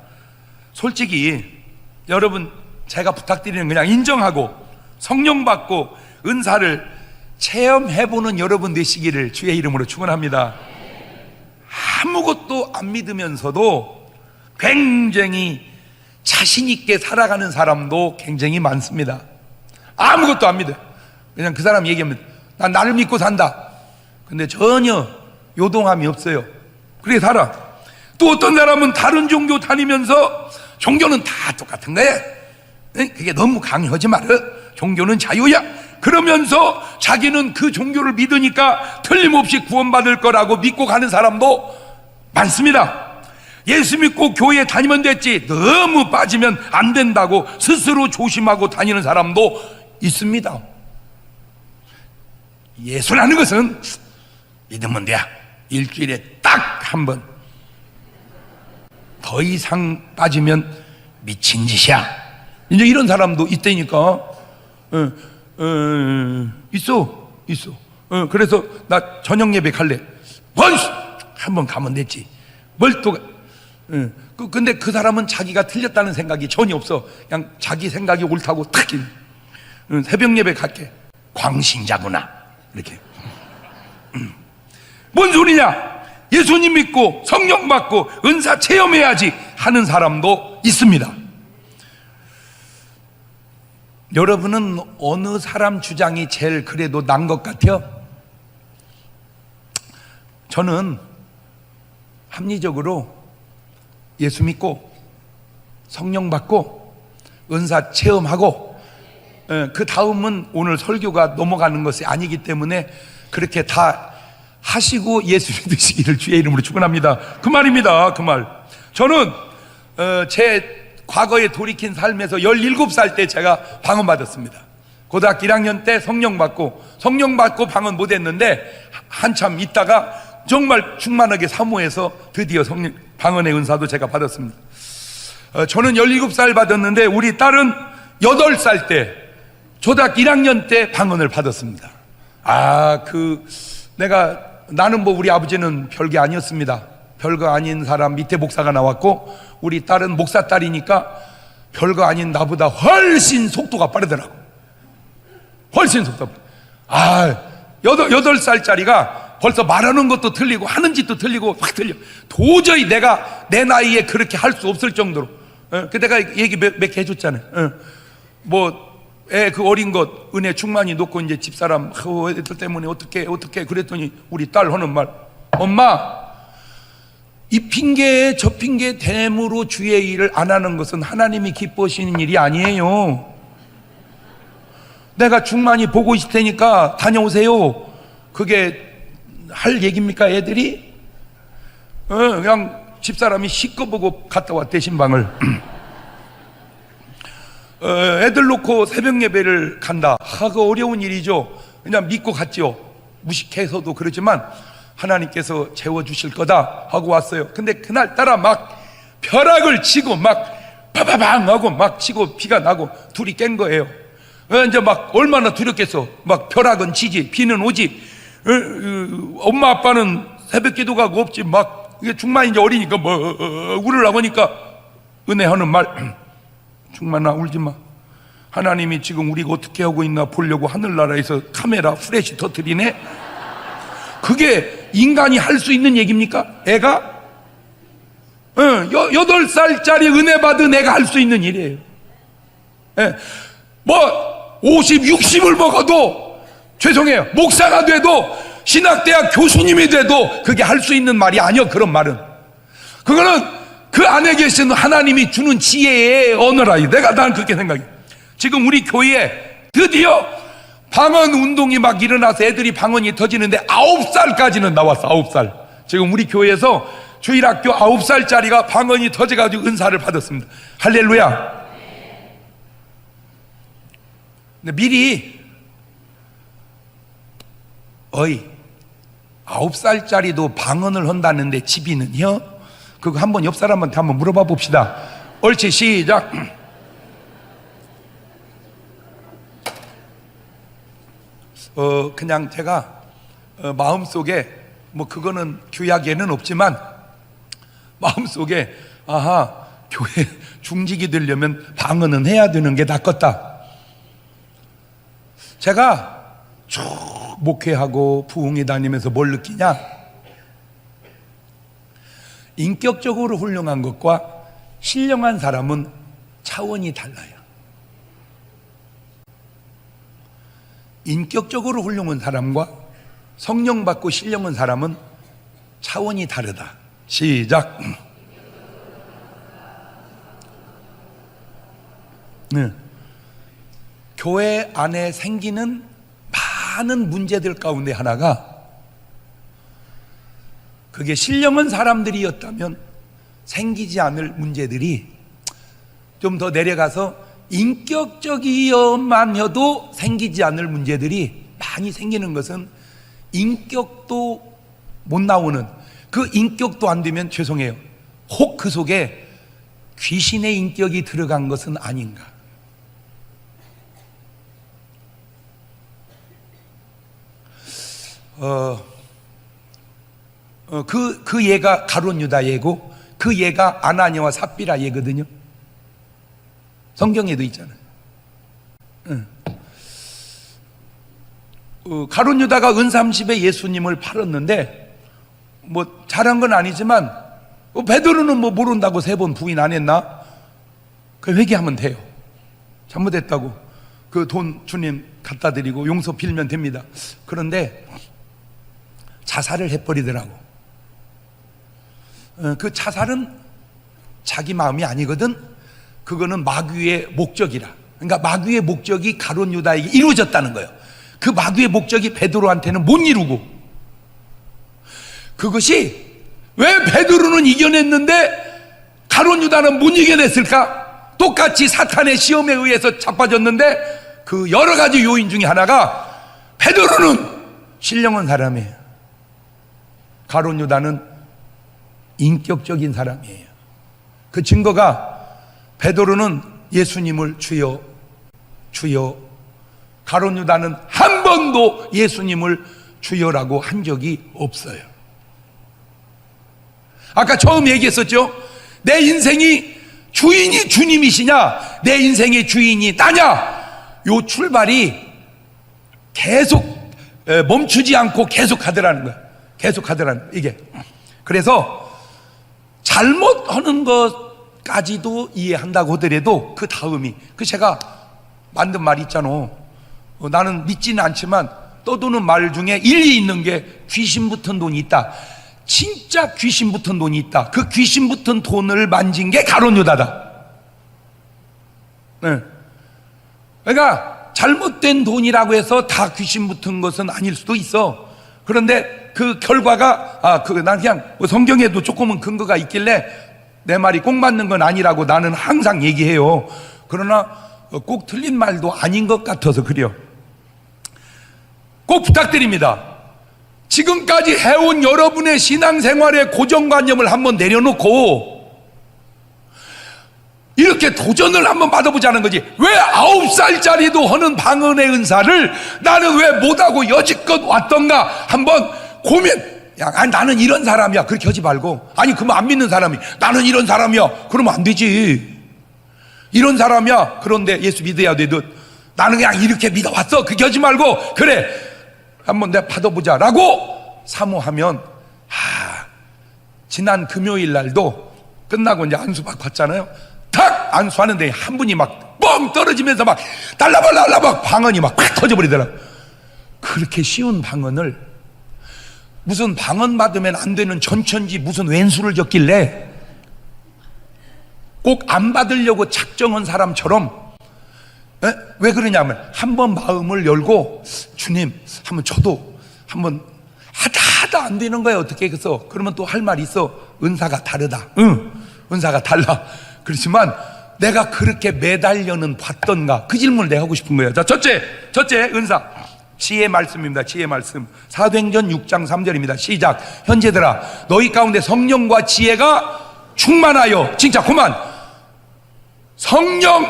솔직히 여러분, 제가 부탁드리는 그냥 인정하고 성령 받고 은사를 체험해보는 여러분 되시기를 주의 이름으로 축원합니다. 아무것도 안 믿으면서도 굉장히 자신 있게 살아가는 사람도 굉장히 많습니다. 아무것도 안 믿어요. 그냥 그 사람 얘기하면 난 나를 믿고 산다. 근데 전혀 요동함이 없어요. 그렇게 살아. 또 어떤 사람은 다른 종교 다니면서 종교는 다 똑같은 거야. 그게 너무 강요하지 마라. 종교는 자유야. 그러면서 자기는 그 종교를 믿으니까 틀림없이 구원받을 거라고 믿고 가는 사람도 많습니다. 예수 믿고 교회 다니면 됐지 너무 빠지면 안 된다고 스스로 조심하고 다니는 사람도 있습니다. 예수라는 것은 믿으면 돼. 일주일에 딱 한 번. 더 이상 빠지면 미친 짓이야. 이제 이런 사람도 있다니까. 있어. 그래서 나 저녁 예배 갈래. 한번 가면 됐지. 뭘 또. 근데 그 사람은 자기가 틀렸다는 생각이 전혀 없어. 그냥 자기 생각이 옳다고 탁. 새벽 예배 갈게. 광신자구나. 이렇게. 뭔 소리냐? 예수님 믿고 성령 받고 은사 체험해야지 하는 사람도 있습니다. 여러분은 어느 사람 주장이 제일 그래도 난 것 같아요? 저는 합리적으로 예수 믿고 성령 받고 은사 체험하고, 그 다음은 오늘 설교가 넘어가는 것이 아니기 때문에 그렇게 다 하시고 예수 믿으시기를 주의 이름으로 축원합니다. 그 말입니다. 그 말. 저는 제 과거에 돌이킨 삶에서 17살 때 제가 방언 받았습니다. 고등학교 1학년 때 성령 받고 방언 못 했는데 한참 있다가 정말 충만하게 사모해서 드디어 방언의 은사도 제가 받았습니다. 저는 17살 받았는데 우리 딸은 8살 때 초등학교 1학년 때 방언을 받았습니다. 나는 우리 아버지는 별게 아니었습니다. 별거 아닌 사람 밑에 목사가 나왔고, 우리 딸은 목사 딸이니까 별거 아닌 나보다 훨씬 속도가 빠르더라고. 훨씬 속도가 빠르. 8살짜리가 벌써 말하는 것도 틀리고 하는 짓도 틀리고 확 틀려. 도저히 내가 내 나이에 그렇게 할 수 없을 정도로. 내가 얘기 몇 개 해줬잖아요. 그 어린 것 은혜 충만히 놓고 이제 집사람 애들 때문에 어떻게 그랬더니 우리 딸 하는 말, 엄마, 이 핑계에 저 핑계 댐으로 주의 일을 안 하는 것은 하나님이 기뻐하시는 일이 아니에요. 내가 충만히 보고 있을 테니까 다녀오세요. 그게 할 얘기입니까 애들이? 그냥 집사람이 시꺼보고 갔다 왔대 신방을. 애들 놓고 새벽 예배를 간다. 그 어려운 일이죠. 그냥 믿고 갔죠. 무식해서도 그렇지만 하나님께서 재워주실 거다 하고 왔어요. 근데 그날따라 막 벼락을 치고 막 바바방 하고 막 치고 비가 나고 둘이 깬 거예요. 이제 막 얼마나 두렵겠어. 막 벼락은 치지 비는 오지. 엄마 아빠는 새벽 기도 가고 없지. 막 이게 충만이 이제 어리니까 울으려고 하니까 은혜하는 말, 충만아 울지 마. 하나님이 지금 우리가 어떻게 하고 있나 보려고 하늘나라에서 카메라 프레시 터뜨리네. 그게 인간이 할 수 있는 얘기입니까? 애가? 8살짜리 은혜 받은 애가 할 수 있는 일이에요. 50, 60을 먹어도, 죄송해요, 목사가 돼도, 신학대학 교수님이 돼도 그게 할 수 있는 말이 아니요. 그런 말은 그거는 그 안에 계신 하나님이 주는 지혜의 언어라. 나는 그렇게 생각해. 지금 우리 교회에 드디어 방언 운동이 막 일어나서 애들이 방언이 터지는데 9살까지는 나왔어. 9살. 지금 우리 교회에서 주일학교 9살짜리가 방언이 터져가지고 은사를 받았습니다. 할렐루야. 근데 미리 9살짜리도 방언을 한다는데 집이는요? 그거 한번 옆 사람한테 한번 물어봐 봅시다. 옳지, 시작. 그냥 제가 마음속에 그거는 규약에는 없지만 마음속에 교회 중직이 되려면 방언은 해야 되는 게 낫겠다. 제가 쭉 목회하고 부흥회 다니면서 뭘 느끼냐? 인격적으로 훌륭한 것과 신령한 사람은 차원이 달라요. 인격적으로 훌륭한 사람과 성령 받고 신령한 사람은 차원이 다르다. 시작. 교회 안에 생기는 많은 문제들 가운데 하나가, 그게 신령한 사람들이었다면 생기지 않을 문제들이 좀 더 내려가서 인격적이어만 해도 생기지 않을 문제들이 많이 생기는 것은 인격도 못 나오는, 그 인격도 안 되면 죄송해요, 혹 그 속에 귀신의 인격이 들어간 것은 아닌가. 그 얘가 가룟 유다 얘고 그 얘가 아나니아와 삽비라 얘거든요. 성경에도 있잖아요. 가룟 유다가 은 30에 예수님을 팔았는데 잘한 건 아니지만 베드로는 모른다고 3번 부인 안 했나? 그 회개하면 돼요. 잘못했다고. 그 돈 주님 갖다 드리고 용서 빌면 됩니다. 그런데 자살을 해버리더라고. 그 자살은 자기 마음이 아니거든. 그거는 마귀의 목적이라. 그러니까 마귀의 목적이 가룟 유다에게 이루어졌다는 거예요. 그 마귀의 목적이 베드로한테는 못 이루고, 그것이 왜 베드로는 이겨냈는데 가룟 유다는 못 이겨냈을까? 똑같이 사탄의 시험에 의해서 자빠졌는데 그 여러 가지 요인 중에 하나가 베드로는 신령한 사람이에요. 가룟 유다는 인격적인 사람이에요. 그 증거가 베드로는 예수님을 주여 주여, 가룟 유다는 한 번도 예수님을 주여라고 한 적이 없어요. 아까 처음 얘기했었죠. 내 인생이 주인이 주님이시냐, 내 인생의 주인이 나냐, 요 출발이 계속 멈추지 않고 계속 하더라는 거야. 계속 하더라는 거야, 이게. 그래서 잘못하는 것까지도 이해한다고 하더라도 그 다음이, 그 제가 만든 말 있잖아. 나는 믿지는 않지만 떠도는 말 중에 일리 있는 게 귀신 붙은 돈이 있다. 진짜 귀신 붙은 돈이 있다. 그 귀신 붙은 돈을 만진 게 가룟 유다다. 네. 그러니까 잘못된 돈이라고 해서 다 귀신 붙은 것은 아닐 수도 있어. 그런데 그 결과가 난 그냥 성경에도 조금은 근거가 있길래 내 말이 꼭 맞는 건 아니라고 나는 항상 얘기해요. 그러나 꼭 틀린 말도 아닌 것 같아서 그래요. 꼭 부탁드립니다. 지금까지 해온 여러분의 신앙생활의 고정관념을 한번 내려놓고 이렇게 도전을 한번 받아보자는 거지. 왜 9살짜리도 하는 방언의 은사를 나는 왜 못하고 여지껏 왔던가 한번 고민. 나는 이런 사람이야, 그렇게 하지 말고. 아니, 그러면 안 믿는 사람이 나는 이런 사람이야, 그러면 안 되지. 이런 사람이야, 그런데 예수 믿어야 되듯 나는 그냥 이렇게 믿어왔어, 그렇게 하지 말고 그래 한번 내가 받아보자 라고 사모하면, 지난 금요일 날도 끝나고 이제 안수박 받잖아요. 탁 안수하는데 한 분이 막 뻥 떨어지면서 막 달라발랄라 막 방언이 막 팍 터져버리더라. 그렇게 쉬운 방언을, 무슨 방언 받으면 안 되는 전천지 무슨 왼수를 졌길래 꼭 안 받으려고 작정한 사람처럼. 왜 그러냐면 한번 마음을 열고 주님 한번 저도 한번 하다 안 되는 거야 어떻게. 그래서 그러면 또 할 말이 있어. 은사가 다르다. 은사가 달라. 그렇지만 내가 그렇게 매달려는 봤던가, 그 질문을 내가 하고 싶은 거예요. 자, 첫째 은사, 지혜 말씀입니다. 지혜 말씀, 사도행전 6장 3절입니다 시작. 현재들아 너희 가운데 성령과 지혜가 충만하여. 진짜 그만. 성령,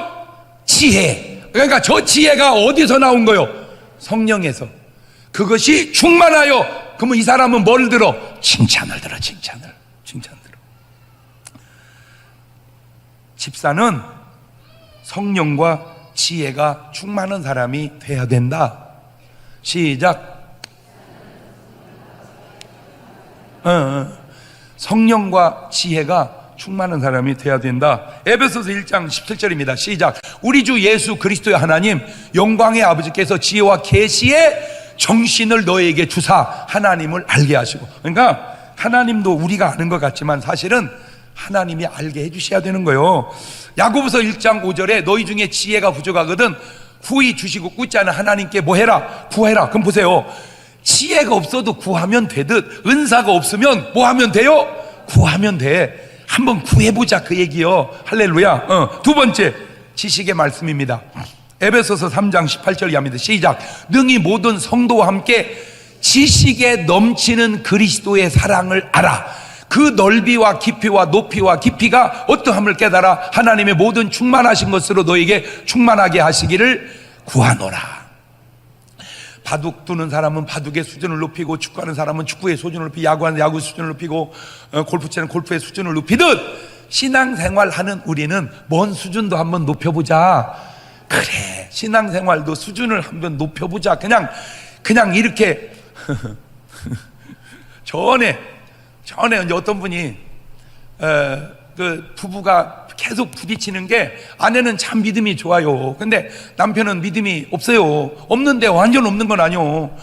지혜. 그러니까 저 지혜가 어디서 나온 거요? 성령에서. 그것이 충만하여. 그러면 이 사람은 뭘 들어? 칭찬을 들어. 칭찬 들어. 집사는 성령과 지혜가 충만한 사람이 돼야 된다. 시작. 성령과 지혜가 충만한 사람이 돼야 된다. 에베소서 1장 17절입니다 시작. 우리 주 예수 그리스도의 하나님 영광의 아버지께서 지혜와 계시의 정신을 너에게 주사 하나님을 알게 하시고. 그러니까 하나님도 우리가 아는 것 같지만 사실은 하나님이 알게 해주셔야 되는 거예요. 야고보서 1장 5절에 너희 중에 지혜가 부족하거든 후히 주시고 굳지 않은 하나님께 뭐 해라? 구해라. 그럼 보세요. 지혜가 없어도 구하면 되듯 은사가 없으면 뭐 하면 돼요? 구하면 돼. 한번 구해보자, 그 얘기요. 할렐루야. 두 번째 지식의 말씀입니다. 에베소서 3장 18절 이하입니다 시작. 능히 모든 성도와 함께 지식에 넘치는 그리스도의 사랑을 알아. 그 넓이와 깊이와 높이와 깊이가 어떠함을 깨달아 하나님의 모든 충만하신 것으로 너에게 충만하게 하시기를 구하노라. 바둑 두는 사람은 바둑의 수준을 높이고, 축구하는 사람은 축구의 수준을 높이고, 야구하는 야구의 수준을 높이고, 골프 치는 골프의 수준을 높이듯 신앙생활하는 우리는 뭔 수준도 한번 높여보자. 그래, 신앙생활도 수준을 한번 높여보자. 그냥 이렇게 전에 이제 어떤 분이 그 부부가 계속 부딪히는 게 아내는 참 믿음이 좋아요. 근데 남편은 믿음이 없어요. 없는데 완전 없는 건 아니요.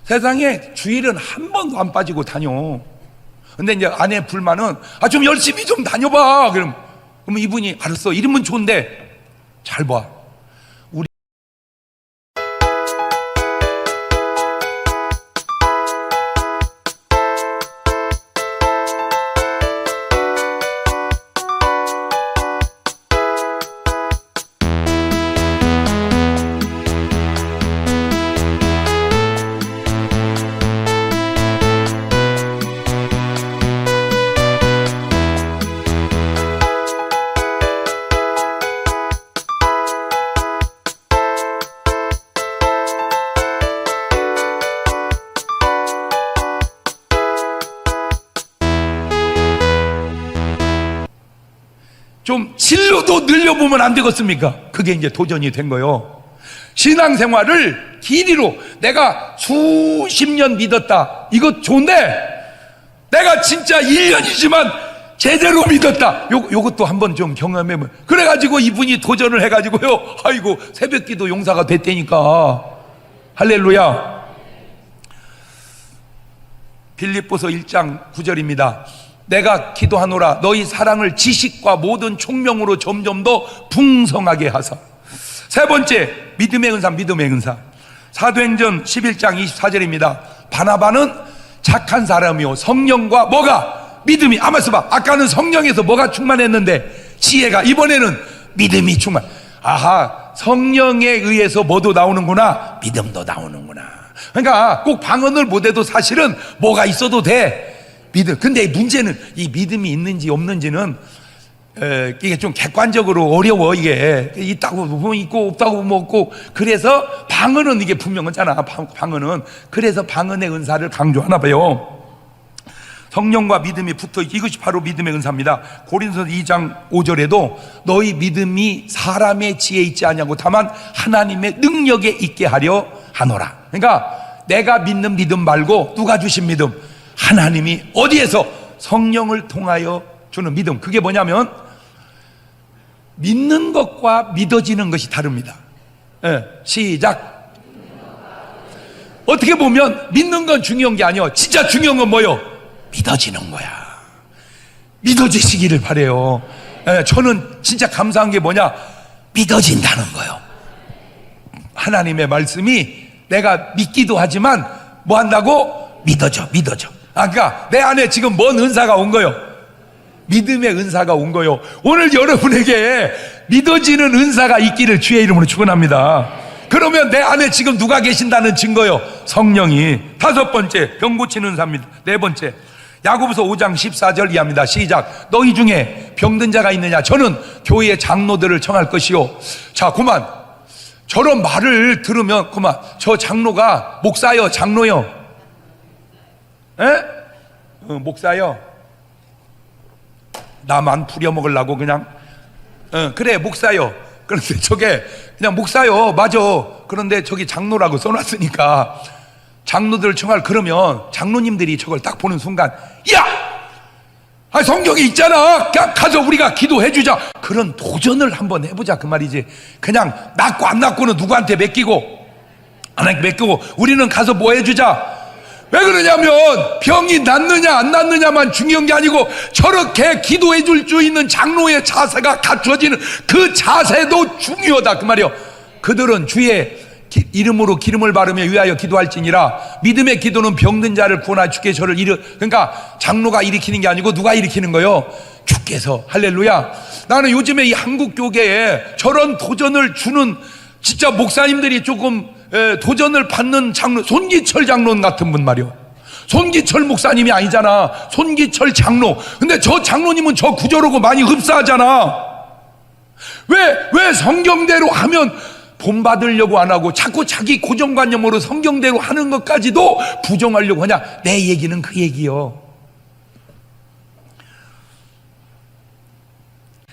세상에 주일은 한 번도 안 빠지고 다녀. 근데 이제 아내 불만은 좀 열심히 좀 다녀봐. 그럼 이분이 알았어. 이러면 좋은데 잘 봐. 우리 좀 진로도 늘려보면 안 되겠습니까? 그게 이제 도전이 된 거예요. 신앙생활을 길이로 내가 수십 년 믿었다. 이거 좋은데 내가 진짜 1년이지만 제대로 믿었다. 요것도 한번 좀 경험해보면. 그래가지고 이분이 도전을 해가지고요. 아이고 새벽기도 용사가 됐다니까. 할렐루야. 빌립보서 1장 9절입니다. 내가 기도하노라 너희 사랑을 지식과 모든 총명으로 점점 더 풍성하게 하사. 세 번째, 믿음의 은사. 믿음의 은사. 사도행전 11장 24절입니다. 바나바는 착한 사람이요 성령과 뭐가? 믿음이. 아마서 봐. 아까는 성령에서 뭐가 충만했는데 지혜가, 이번에는 믿음이 충만. 아하, 성령에 의해서 뭐도 나오는구나, 믿음도 나오는구나. 그러니까 꼭 방언을 못해도 사실은 뭐가 있어도 돼. 믿음. 근데 문제는 이 믿음이 있는지 없는지는 이게 좀 객관적으로 어려워. 이게 있다고 보면 있고 없다고 보면 없고. 그래서 방언은 이게 분명하잖아. 방언은. 그래서 방언의 은사를 강조하나 봐요. 성령과 믿음이 붙어 이것이 바로 믿음의 은사입니다. 고린도서 2장 5절에도 너희 믿음이 사람의 지혜에 있지 아니하고 다만 하나님의 능력에 있게 하려 하노라. 그러니까 내가 믿는 믿음 말고 누가 주신 믿음? 하나님이 어디에서? 성령을 통하여 주는 믿음. 그게 뭐냐면 믿는 것과 믿어지는 것이 다릅니다. 시작. 어떻게 보면 믿는 건 중요한 게 아니에요. 진짜 중요한 건 뭐예요? 믿어지는 거야. 믿어지시기를 바라요. 저는 진짜 감사한 게 뭐냐? 믿어진다는 거예요. 하나님의 말씀이 내가 믿기도 하지만 뭐 한다고? 믿어져. 그러니까 내 안에 지금 뭔 은사가 온 거예요? 믿음의 은사가 온 거예요. 오늘 여러분에게 믿어지는 은사가 있기를 주의 이름으로 축원합니다. 그러면 내 안에 지금 누가 계신다는 증거요? 성령이. 다섯 번째, 병 고치는 은사입니다. 네 번째, 야고보서 5장 14절 이하입니다. 시작. 너희 중에 병든 자가 있느냐? 저는 교회의 장로들을 청할 것이요. 자, 그만. 저런 말을 들으면 그만. 저 장로가 목사요, 장로요? 목사요. 나만 부려먹으려고 그냥. 그래, 목사요. 그런데 저게 그냥 목사요. 맞아. 그런데 저기 장로라고 써놨으니까 장로들 청할. 그러면 장로님들이 저걸 딱 보는 순간, 야! 성경에 있잖아. 그냥 가서 우리가 기도해주자. 그런 도전을 한번 해보자. 그 말이지. 그냥 낫고 안 낫고는 누구한테 맡기고, 하나님께 맡기고, 우리는 가서 뭐 해주자. 왜 그러냐면 병이 낫느냐 안 낫느냐만 중요한 게 아니고 저렇게 기도해 줄 수 있는 장로의 자세가 갖춰지는 그 자세도 중요하다. 그 말이요. 그들은 주의 이름으로 기름을 바르며 위하여 기도할지니라. 믿음의 기도는 병든 자를 구원하여 주께 저를 그러니까 장로가 일으키는 게 아니고 누가 일으키는 거요? 주께서. 할렐루야. 나는 요즘에 이 한국 교계에 저런 도전을 주는 진짜 목사님들이 조금 도전을 받는 장로, 손기철 장로는 같은 분 말이요. 손기철 목사님이 아니잖아. 손기철 장로. 근데 저 장로님은 저 구조로고 많이 흡사하잖아. 왜 성경대로 하면 본받으려고 안 하고 자꾸 자기 고정관념으로 성경대로 하는 것까지도 부정하려고 하냐? 내 얘기는 그 얘기요.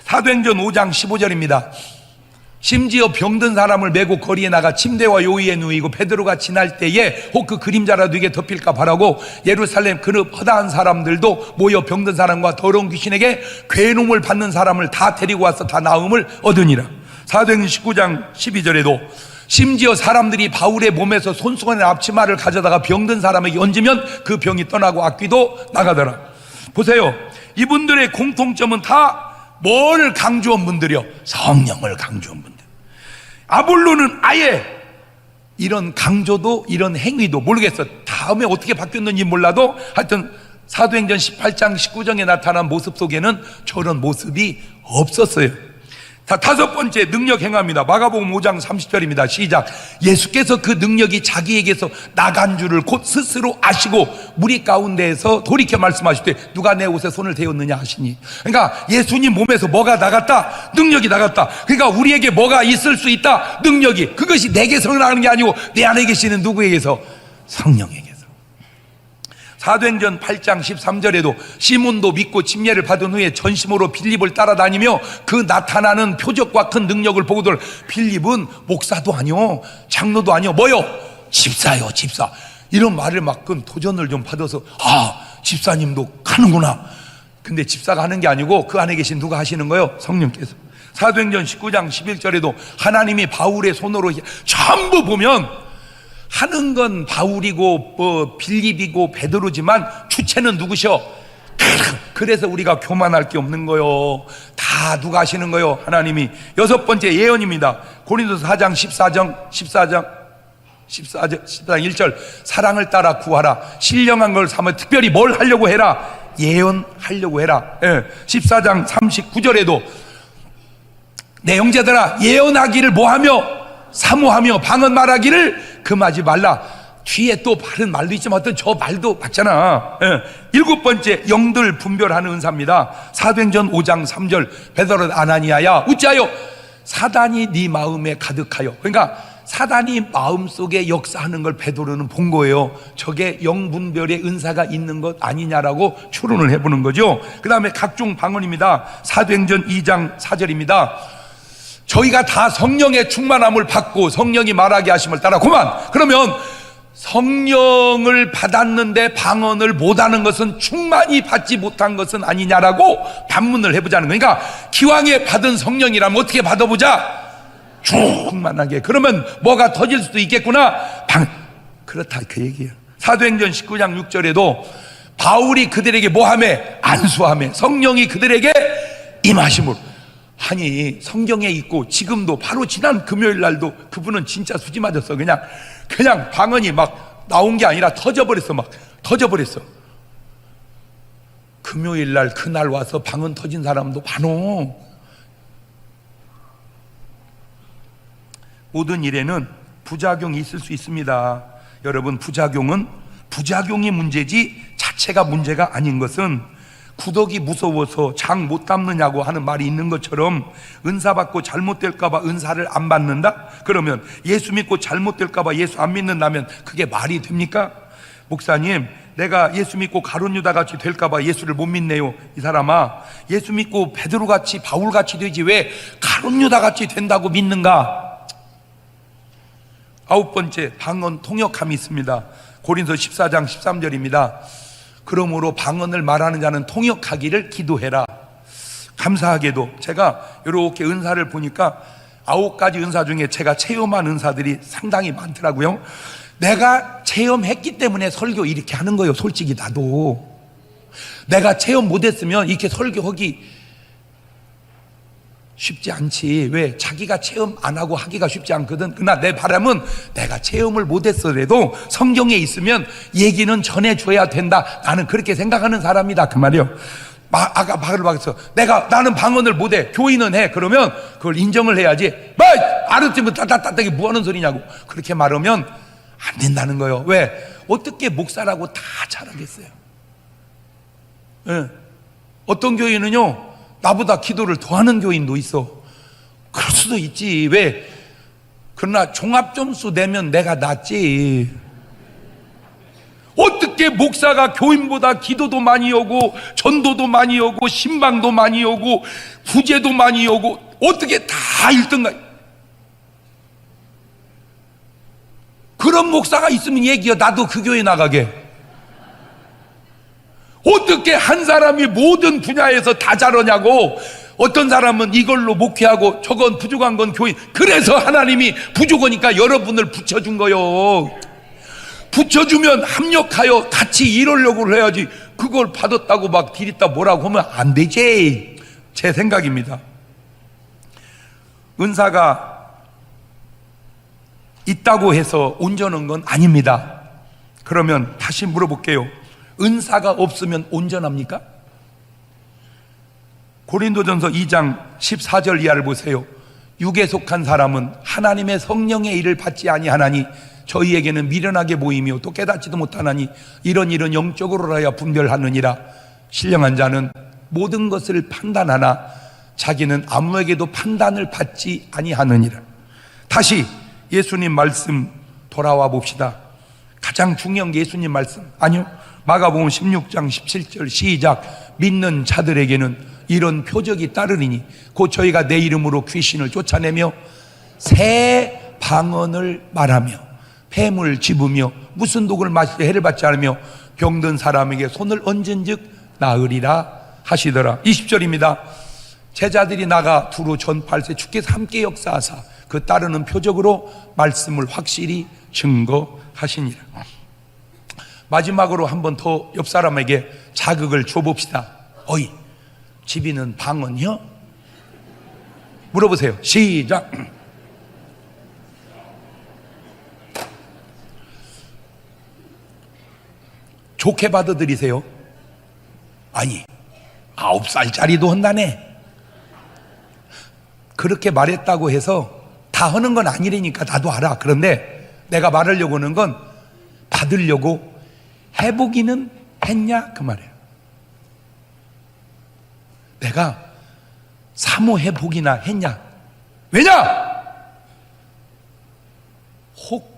사도행전 5장 15절입니다. 심지어 병든 사람을 메고 거리에 나가 침대와 요위에 누이고 베드로가 지날 때에 혹 그 그림자라도 이게 덮일까 바라고 예루살렘 그 허다한 사람들도 모여 병든 사람과 더러운 귀신에게 괴놈을 받는 사람을 다 데리고 와서 다 나음을 얻으니라. 사도행전 19장 12절에도 심지어 사람들이 바울의 몸에서 손수건의 앞치마를 가져다가 병든 사람에게 얹으면 그 병이 떠나고 악귀도 나가더라. 보세요, 이분들의 공통점은 다 뭘 강조한 분들이요? 성령을 강조한 분들. 아볼로는 아예 이런 강조도 이런 행위도 모르겠어. 다음에 어떻게 바뀌었는지 몰라도 하여튼 사도행전 18장 19장에 나타난 모습 속에는 저런 모습이 없었어요. 자, 다섯 번째 능력 행합니다. 마가복음 5장 30절입니다. 시작. 예수께서 그 능력이 자기에게서 나간 줄을 곧 스스로 아시고 무리 가운데에서 돌이켜 말씀하시되 누가 내 옷에 손을 대었느냐 하시니. 그러니까 예수님 몸에서 뭐가 나갔다? 능력이 나갔다. 그러니까 우리에게 뭐가 있을 수 있다? 능력이. 그것이 내게서 나가는 게 아니고 내 안에 계시는 누구에게서? 성령에게서. 사도행전 8장 13절에도 시몬도 믿고 침례를 받은 후에 전심으로 빌립을 따라다니며 그 나타나는 표적과 큰 능력을 보고들. 빌립은 목사도 아니요 장로도 아니요 뭐요? 집사요, 집사. 이런 말을 막 도전을 좀 받아서 집사님도 가는구나. 근데 집사가 하는 게 아니고 그 안에 계신 누가 하시는 거예요? 성령께서. 사도행전 19장 11절에도 하나님이 바울의 손으로 전부 보면 하는 건 바울이고 빌립이고 베드로지만 주체는 누구셔? 그래서 우리가 교만할 게 없는 거요. 다 누가 하시는 거요? 하나님이. 여섯 번째 예언입니다. 고린도서 4장 14장 1절. 사랑을 따라 구하라. 신령한 걸 삼아 특별히 뭘 하려고 해라? 예언하려고 해라. 14장 39절에도 내 형제들아 예언하기를 뭐하며? 사모하며 방언 말하기를 금하지 말라. 뒤에 또 바른 말도 있지만 어떤 저 말도 맞잖아. 일곱 번째 영들 분별하는 은사입니다. 사도행전 5장 3절. 베드로 아나니아야 어찌하여 사단이 네 마음에 가득하여. 그러니까 사단이 마음속에 역사하는 걸 베드로는 본 거예요. 저게 영분별의 은사가 있는 것 아니냐라고 추론을 해보는 거죠. 그 다음에 각종 방언입니다. 사도행전 2장 4절입니다. 저희가 다 성령의 충만함을 받고 성령이 말하게 하심을 따라 그만. 그러면 성령을 받았는데 방언을 못하는 것은 충만히 받지 못한 것은 아니냐라고 반문을 해보자는 거예요. 그러니까 기왕에 받은 성령이라면 어떻게 받아보자? 충만하게. 그러면 뭐가 터질 수도 있겠구나. 그렇다 그 얘기예요. 사도행전 19장 6절에도 바울이 그들에게 뭐하며? 안수하며 성령이 그들에게 임하심으로. 아니 성경에 있고 지금도 바로 지난 금요일 날도 그분은 진짜 수지 맞았어. 그냥 방언이 막 나온 게 아니라 터져버렸어. 막 터져버렸어. 금요일 날 그날 와서 방언 터진 사람도 많어. 모든 일에는 부작용이 있을 수 있습니다. 여러분, 부작용이 문제지 자체가 문제가 아닌 것은 구덕이 무서워서 장 못 담느냐고 하는 말이 있는 것처럼 은사 받고 잘못될까봐 은사를 안 받는다? 그러면 예수 믿고 잘못될까봐 예수 안 믿는다면 그게 말이 됩니까? 목사님, 내가 예수 믿고 가룟 유다 같이 될까봐 예수를 못 믿네요. 이 사람아, 예수 믿고 베드로 같이 바울 같이 되지 왜 가룟 유다 같이 된다고 믿는가? 아홉 번째, 방언 통역함이 있습니다. 고린도 14장 13절입니다. 그러므로 방언을 말하는 자는 통역하기를 기도해라. 감사하게도 제가 이렇게 은사를 보니까 9가지 은사 중에 제가 체험한 은사들이 상당히 많더라고요. 내가 체험했기 때문에 설교 이렇게 하는 거예요. 솔직히 나도 내가 체험 못했으면 이렇게 설교하기 쉽지 않지. 왜? 자기가 체험 안 하고 하기가 쉽지 않거든. 그러나 내 바람은 내가 체험을 못했어도 성경에 있으면 얘기는 전해줘야 된다. 나는 그렇게 생각하는 사람이다. 그 말이요. 아까 말을 봤어. 나는 방언을 못해. 교인은 해. 그러면 그걸 인정을 해야지. 알았지만 따따따따게 뭐 하는 소리냐고. 그렇게 말하면 안 된다는 거예요. 왜? 어떻게 목사라고 다 잘하겠어요? 네. 어떤 교인은요, 나보다 기도를 더 하는 교인도 있어. 그럴 수도 있지. 왜? 그러나 종합점수 내면 내가 낫지. 어떻게 목사가 교인보다 기도도 많이 오고 전도도 많이 오고 신방도 많이 오고 구제도 많이 오고 어떻게 다 1등가? 그런 목사가 있으면 얘기해. 나도 그 교회 나가게. 어떻게 한 사람이 모든 분야에서 다 잘하냐고. 어떤 사람은 이걸로 목회하고 저건 부족한 건 교인. 그래서 하나님이 부족하니까 여러분을 붙여준 거요. 붙여주면 합력하여 같이 이루려고 해야지. 그걸 받았다고 막 디리다 뭐라고 하면 안 되지. 제 생각입니다. 은사가 있다고 해서 온전한 건 아닙니다. 그러면 다시 물어볼게요. 은사가 없으면 온전합니까? 고린도전서 2장 14절 이하를 보세요. 육에 속한 사람은 하나님의 성령의 일을 받지 아니하나니 저희에게는 미련하게 보이며 또 깨닫지도 못하나니 이런 일은 영적으로라야 분별하느니라. 신령한 자는 모든 것을 판단하나 자기는 아무에게도 판단을 받지 아니하느니라. 다시 예수님 말씀 돌아와 봅시다. 가장 중요한 게 예수님 말씀 아니요, 마가복음 16장 17절 시작. 믿는 자들에게는 이런 표적이 따르리니 곧 저희가 내 이름으로 귀신을 쫓아내며 새 방언을 말하며 뱀을 집으며 무슨 독을 마시되 해를 받지 않으며 병든 사람에게 손을 얹은즉 나으리라 하시더라. 20절입니다. 제자들이 나가 두루 전파할세 주께서 함께 역사하사 그 따르는 표적으로 말씀을 확실히 증거하시니라. 마지막으로 한 번 더 옆 사람에게 자극을 줘봅시다. 어이, 집이는 방언이요? 물어보세요. 시작. 좋게 받아들이세요. 아니, 9살짜리도 한다네. 그렇게 말했다고 해서 다 하는 건 아니라니까 나도 알아. 그런데 내가 말하려고 하는 건 받으려고 해보기는 했냐 그 말이에요. 내가 사모해보기나 했냐. 왜냐? 혹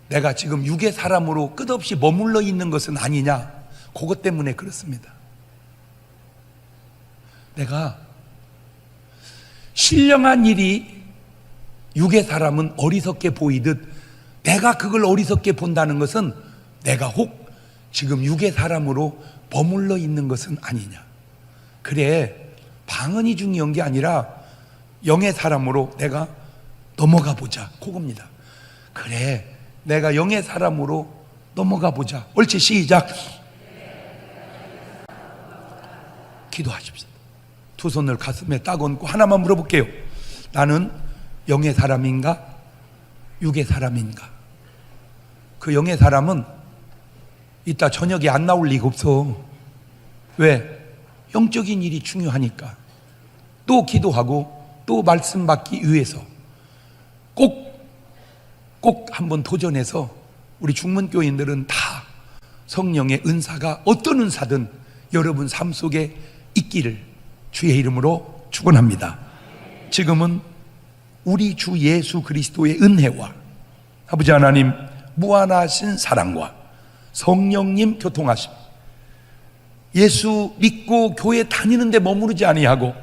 내가 지금 육의 사람으로 끝없이 머물러 있는 것은 아니냐. 그것 때문에 그렇습니다. 내가 신령한 일이 육의 사람은 어리석게 보이듯 내가 그걸 어리석게 본다는 것은 내가 혹 지금 육의 사람으로 머물러 있는 것은 아니냐. 그래, 방언이 중요한 게 아니라 영의 사람으로 내가 넘어가 보자 그겁니다. 그래, 내가 영의 사람으로 넘어가 보자. 옳지, 시작. 기도하십시오. 두 손을 가슴에 딱 얹고 하나만 물어볼게요. 나는 영의 사람인가? 육의 사람인가? 그 영의 사람은 이따 저녁에 안 나올 리가 없어. 왜? 영적인 일이 중요하니까. 또 기도하고 또 말씀 받기 위해서 꼭 한번 도전해서 우리 중문교인들은 다 성령의 은사가 어떤 은사든 여러분 삶 속에 있기를 주의 이름으로 축원합니다. 지금은 우리 주 예수 그리스도의 은혜와 아버지 하나님 무한하신 사랑과 성령님 교통하심, 예수 믿고 교회 다니는데 머무르지 아니하고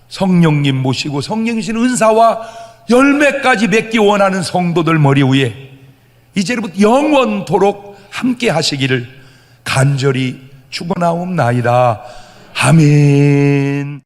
성령님 모시고 성령이신 은사와 열매까지 맺기 원하는 성도들 머리 위에 이제부터 영원토록 함께 하시기를 간절히 축원하옵나이다. 아멘.